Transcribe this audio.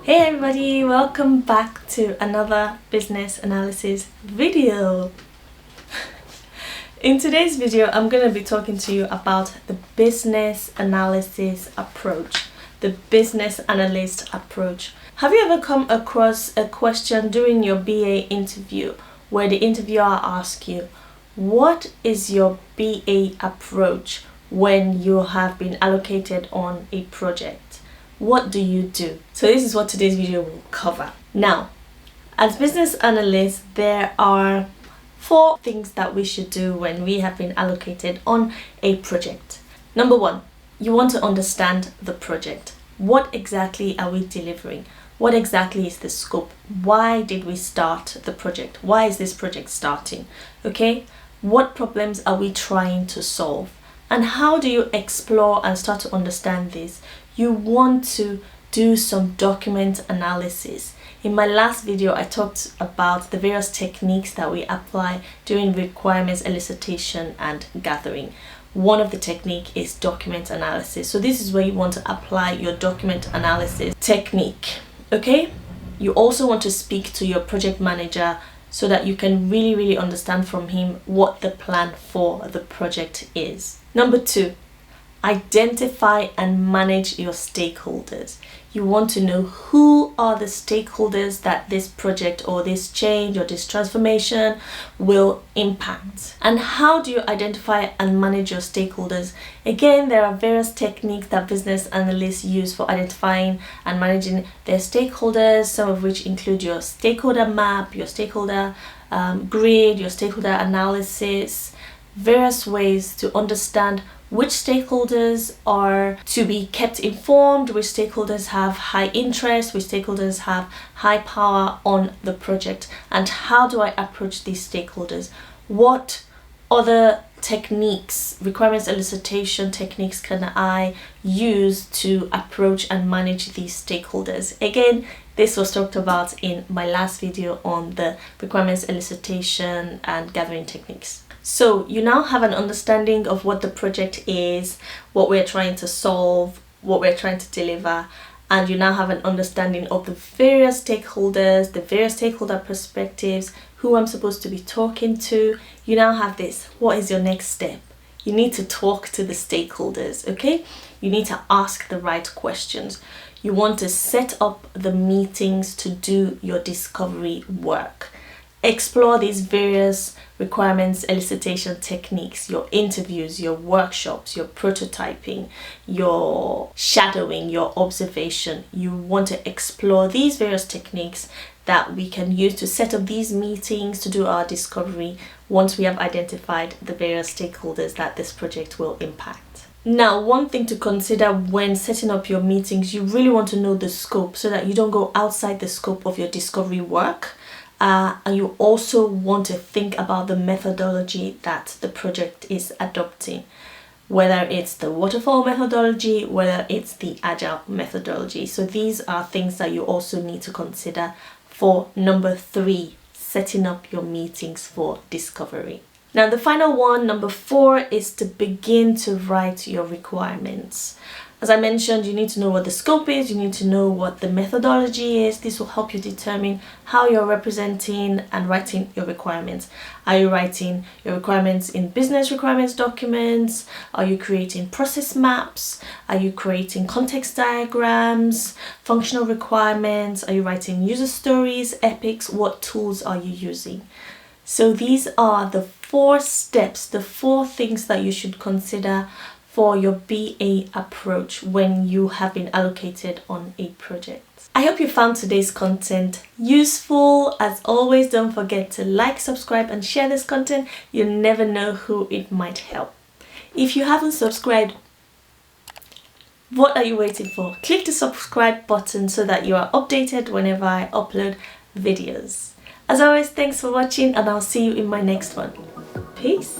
Hey everybody, welcome back to another business analysis video. In today's video, I'm going to be talking to you about the business analysis approach, the business analyst approach. Have you ever come across a question during your BA interview where the interviewer asks you, what is your BA approach when you have been allocated on a project? What do you do? So this is what today's video will cover. Now, as business analysts, there are 4 things that we should do when we have been allocated on a project. Number 1, you want to understand the project. What exactly are we delivering? What exactly is the scope? Why did we start the project? Why is this project starting? Okay, what problems are we trying to solve? And how do you explore and start to understand this? You want to do some document analysis. In my last video, I talked about the various techniques that we apply during requirements elicitation and gathering. One of the technique is document analysis. So this is where you want to apply your document analysis technique. Okay? You also want to speak to your project manager so that you can really understand from him what the plan for the project is. Number 2, identify and manage your stakeholders. You want to know who are the stakeholders that this project or this change or this transformation will impact. And how do you identify and manage your stakeholders? Again, there are various techniques that business analysts use for identifying and managing their stakeholders, some of which include your stakeholder map, your stakeholder grid, your stakeholder analysis, various ways to understand which stakeholders are to be kept informed, which stakeholders have high interest, which stakeholders have high power on the project, and how do I approach these stakeholders? What other techniques, requirements elicitation techniques, can I use to approach and manage these stakeholders? Again, this was talked about in my last video on the requirements elicitation and gathering techniques. So you now have an understanding of what the project is, what we're trying to solve, what we're trying to deliver, and you now have an understanding of the various stakeholders, the various stakeholder perspectives, who I'm supposed to be talking to. You now have this. What is your next step? You need to talk to the stakeholders, okay? You need to ask the right questions. You want to set up the meetings to do your discovery work. Explore these various requirements elicitation techniques, your interviews, your workshops, your prototyping, your shadowing, your observation. You want to explore these various techniques that we can use to set up these meetings to do our discovery once we have identified the various stakeholders that this project will impact. Now, one thing to consider when setting up your meetings, you really want to know the scope so that you don't go outside the scope of your discovery work. And you also want to think about the methodology that the project is adopting, whether it's the waterfall methodology, whether it's the agile methodology. So these are things that you also need to consider for number 3, setting up your meetings for discovery. Now the final one, number 4, is to begin to write your requirements. As I mentioned, you need to know what the scope is, you need to know what the methodology is. This will help you determine how you're representing and writing your requirements. Are you writing your requirements in business requirements documents? Are you creating process maps? Are you creating context diagrams, functional requirements? Are you writing user stories, epics? What tools are you using? So these are the 4 steps, the 4 things that you should consider for your BA approach when you have been allocated on a project. I hope you found today's content useful. As always, don't forget to like, subscribe, and share this content. You never know who it might help. If you haven't subscribed, what are you waiting for? Click the subscribe button so that you are updated whenever I upload videos. As always, thanks for watching, and I'll see you in my next one. Peace.